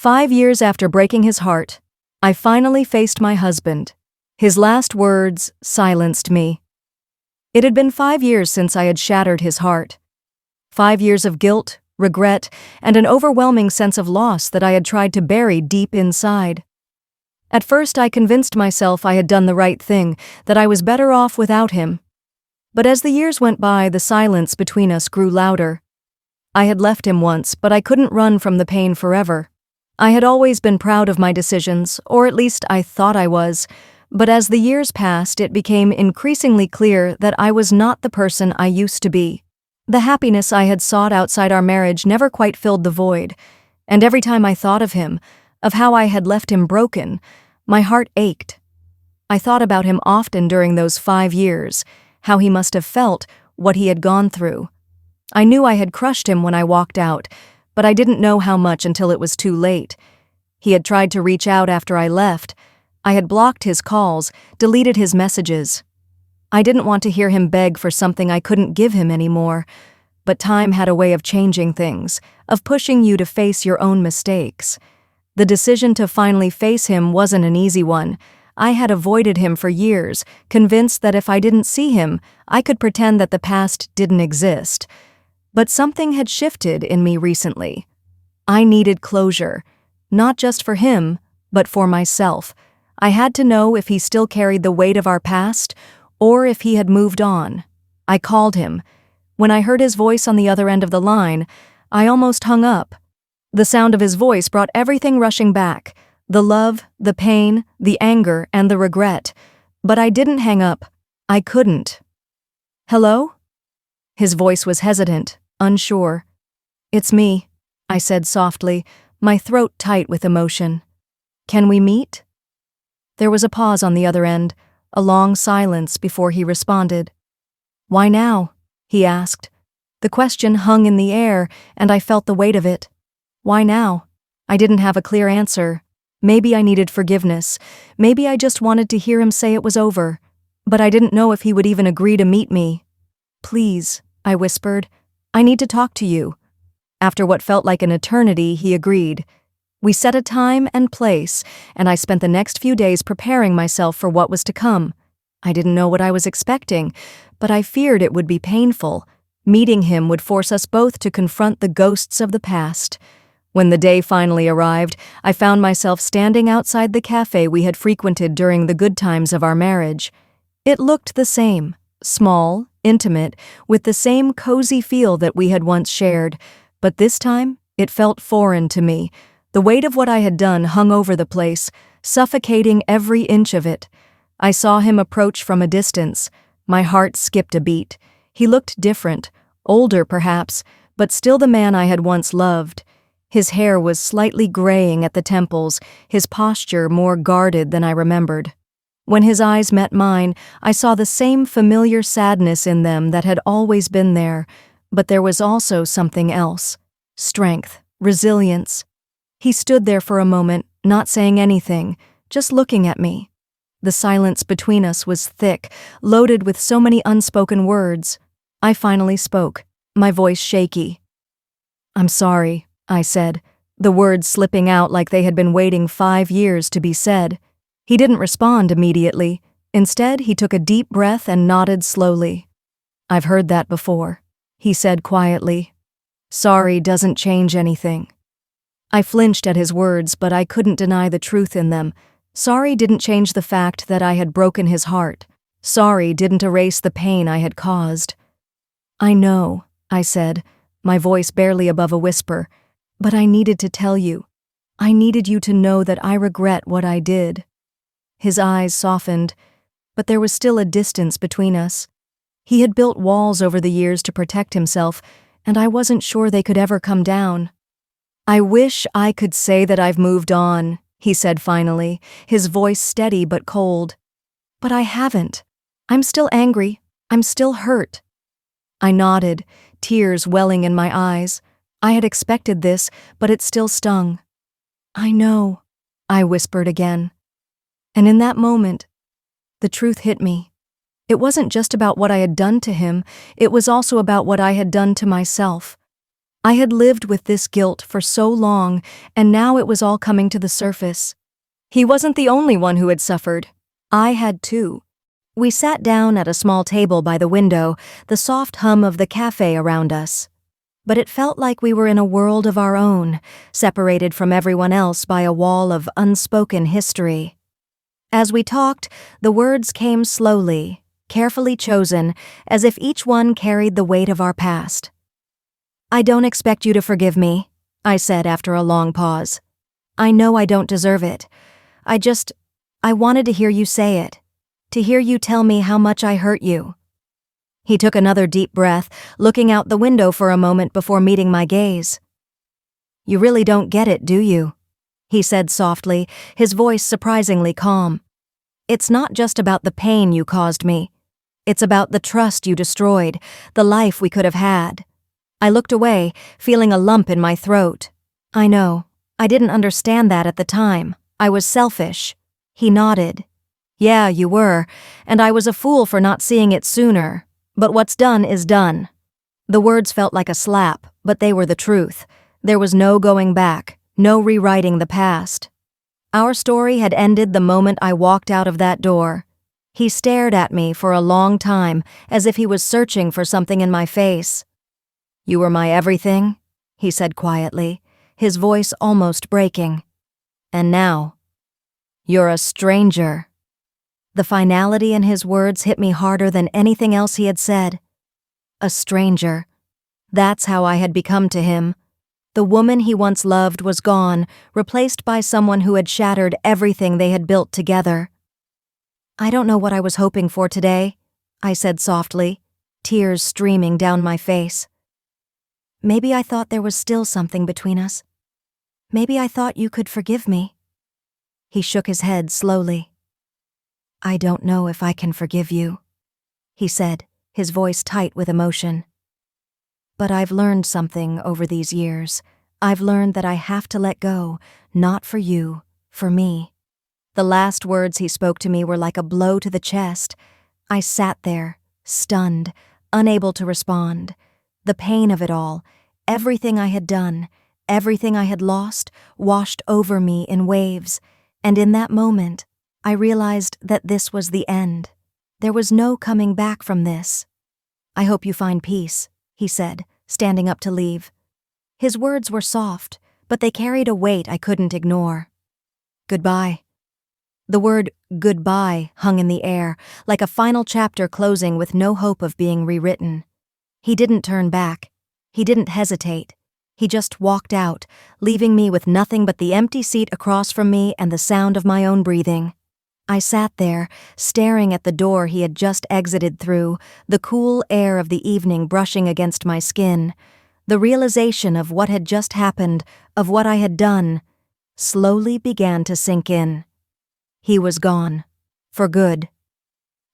5 years after breaking his heart, I finally faced my husband. His last words silenced me. It had been 5 years since I had shattered his heart. 5 years of guilt, regret, and an overwhelming sense of loss that I had tried to bury deep inside. At first, I convinced myself I had done the right thing, that I was better off without him. But as the years went by, the silence between us grew louder. I had left him once, but I couldn't run from the pain forever. I had always been proud of my decisions, or at least I thought I was, but as the years passed, it became increasingly clear that I was not the person I used to be. The happiness I had sought outside our marriage never quite filled the void, and every time I thought of him, of how I had left him broken, my heart ached. I thought about him often during those 5 years, how he must have felt, what he had gone through. I knew I had crushed him when I walked out, but I didn't know how much until it was too late. He had tried to reach out after I left. I had blocked his calls, deleted his messages. I didn't want to hear him beg for something I couldn't give him anymore, but time had a way of changing things, of pushing you to face your own mistakes. The decision to finally face him wasn't an easy one. I had avoided him for years, convinced that if I didn't see him, I could pretend that the past didn't exist. But something had shifted in me recently. I needed closure, not just for him, but for myself. I had to know if he still carried the weight of our past, or if he had moved on. I called him. When I heard his voice on the other end of the line, I almost hung up. The sound of his voice brought everything rushing back, the love, the pain, the anger, and the regret. But I didn't hang up. I couldn't. "Hello?" His voice was hesitant, unsure. "It's me," I said softly, my throat tight with emotion. "Can we meet?" There was a pause on the other end, a long silence before he responded. "Why now?" he asked. The question hung in the air, and I felt the weight of it. Why now? I didn't have a clear answer. Maybe I needed forgiveness. Maybe I just wanted to hear him say it was over. But I didn't know if he would even agree to meet me. "Please," I whispered. "I need to talk to you." After what felt like an eternity, he agreed. We set a time and place, and I spent the next few days preparing myself for what was to come. I didn't know what I was expecting, but I feared it would be painful. Meeting him would force us both to confront the ghosts of the past. When the day finally arrived, I found myself standing outside the cafe we had frequented during the good times of our marriage. It looked the same, small, intimate, with the same cozy feel that we had once shared, but this time it felt foreign to me. The weight of what I had done hung over the place, suffocating every inch of it. I saw him approach from a distance. My heart skipped a beat. He looked different, older perhaps, but still the man I had once loved. His hair was slightly graying at the temples, his posture more guarded than I remembered. When his eyes met mine, I saw the same familiar sadness in them that had always been there, but there was also something else. Strength, resilience. He stood there for a moment, not saying anything, just looking at me. The silence between us was thick, loaded with so many unspoken words. I finally spoke, my voice shaky. "I'm sorry," I said, the words slipping out like they had been waiting 5 years to be said. He didn't respond immediately. Instead, he took a deep breath and nodded slowly. "I've heard that before," he said quietly. "Sorry doesn't change anything." I flinched at his words, but I couldn't deny the truth in them. Sorry didn't change the fact that I had broken his heart. Sorry didn't erase the pain I had caused. "I know," I said, my voice barely above a whisper, "but I needed to tell you. I needed you to know that I regret what I did." His eyes softened, but there was still a distance between us. He had built walls over the years to protect himself, and I wasn't sure they could ever come down. "I wish I could say that I've moved on," he said finally, his voice steady but cold. "But I haven't. I'm still angry. I'm still hurt." I nodded, tears welling in my eyes. I had expected this, but it still stung. "I know," I whispered again. And in that moment, the truth hit me. It wasn't just about what I had done to him, it was also about what I had done to myself. I had lived with this guilt for so long, and now it was all coming to the surface. He wasn't the only one who had suffered. I had too. We sat down at a small table by the window, the soft hum of the cafe around us. But it felt like we were in a world of our own, separated from everyone else by a wall of unspoken history. As we talked, the words came slowly, carefully chosen, as if each one carried the weight of our past. "I don't expect you to forgive me," I said after a long pause. "I know I don't deserve it. I wanted to hear you say it, to hear you tell me how much I hurt you." He took another deep breath, looking out the window for a moment before meeting my gaze. "You really don't get it, do you?" he said softly, his voice surprisingly calm. "It's not just about the pain you caused me. It's about the trust you destroyed, the life we could have had." I looked away, feeling a lump in my throat. "I know. I didn't understand that at the time. I was selfish." He nodded. "Yeah, you were, and I was a fool for not seeing it sooner. But what's done is done." The words felt like a slap, but they were the truth. There was no going back, no rewriting the past. Our story had ended the moment I walked out of that door. He stared at me for a long time, as if he was searching for something in my face. "You were my everything," he said quietly, his voice almost breaking. "And now, you're a stranger." The finality in his words hit me harder than anything else he had said. A stranger. That's how I had become to him. The woman he once loved was gone, replaced by someone who had shattered everything they had built together. "I don't know what I was hoping for today," I said softly, tears streaming down my face. "Maybe I thought there was still something between us. Maybe I thought you could forgive me." He shook his head slowly. "I don't know if I can forgive you," he said, his voice tight with emotion. "But I've learned something over these years. I've learned that I have to let go, not for you, for me." The last words he spoke to me were like a blow to the chest. I sat there, stunned, unable to respond. The pain of it all, everything I had done, everything I had lost, washed over me in waves, and in that moment, I realized that this was the end. There was no coming back from this. "I hope you find peace," he said, standing up to leave. His words were soft, but they carried a weight I couldn't ignore. "Goodbye." The word goodbye hung in the air, like a final chapter closing with no hope of being rewritten. He didn't turn back. He didn't hesitate. He just walked out, leaving me with nothing but the empty seat across from me and the sound of my own breathing. I sat there, staring at the door he had just exited through, the cool air of the evening brushing against my skin. The realization of what had just happened, of what I had done, slowly began to sink in. He was gone. For good.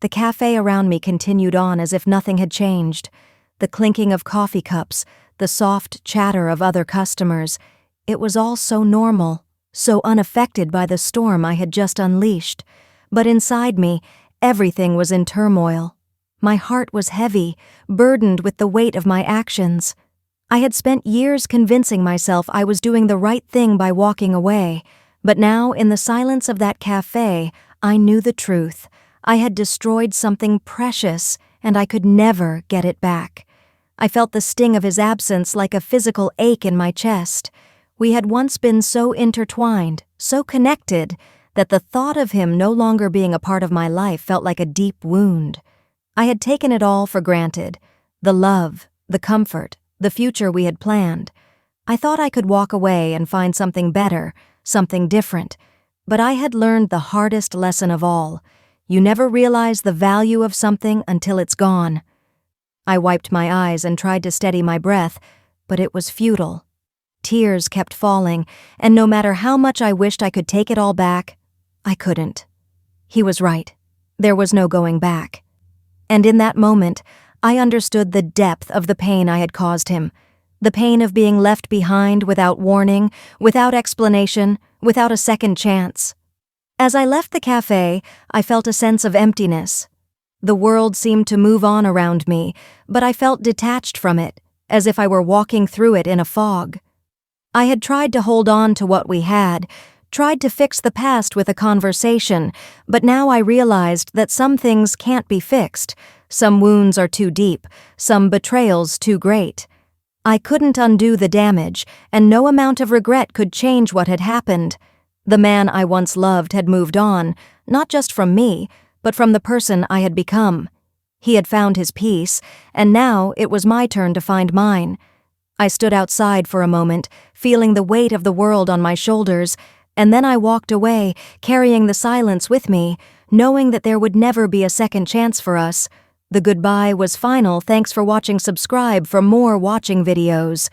The cafe around me continued on as if nothing had changed. The clinking of coffee cups, the soft chatter of other customers. It was all so normal, so unaffected by the storm I had just unleashed. But inside me, everything was in turmoil. My heart was heavy, burdened with the weight of my actions. I had spent years convincing myself I was doing the right thing by walking away, but now, in the silence of that cafe, I knew the truth. I had destroyed something precious, and I could never get it back. I felt the sting of his absence like a physical ache in my chest. We had once been so intertwined, so connected, that the thought of him no longer being a part of my life felt like a deep wound. I had taken it all for granted, the love, the comfort, the future we had planned. I thought I could walk away and find something better, something different, but I had learned the hardest lesson of all. You never realize the value of something until it's gone. I wiped my eyes and tried to steady my breath, but it was futile. Tears kept falling, and no matter how much I wished I could take it all back, I couldn't. He was right. There was no going back. And in that moment, I understood the depth of the pain I had caused him, the pain of being left behind without warning, without explanation, without a second chance. As I left the cafe, I felt a sense of emptiness. The world seemed to move on around me, but I felt detached from it, as if I were walking through it in a fog. I had tried to hold on to what we had, tried to fix the past with a conversation, but now I realized that some things can't be fixed. Some wounds are too deep, some betrayals too great. I couldn't undo the damage, and no amount of regret could change what had happened. The man I once loved had moved on, not just from me, but from the person I had become. He had found his peace, and now it was my turn to find mine. I stood outside for a moment, feeling the weight of the world on my shoulders, and then I walked away, carrying the silence with me, knowing that there would never be a second chance for us. The goodbye was final. Thanks for watching. Subscribe for more watching videos.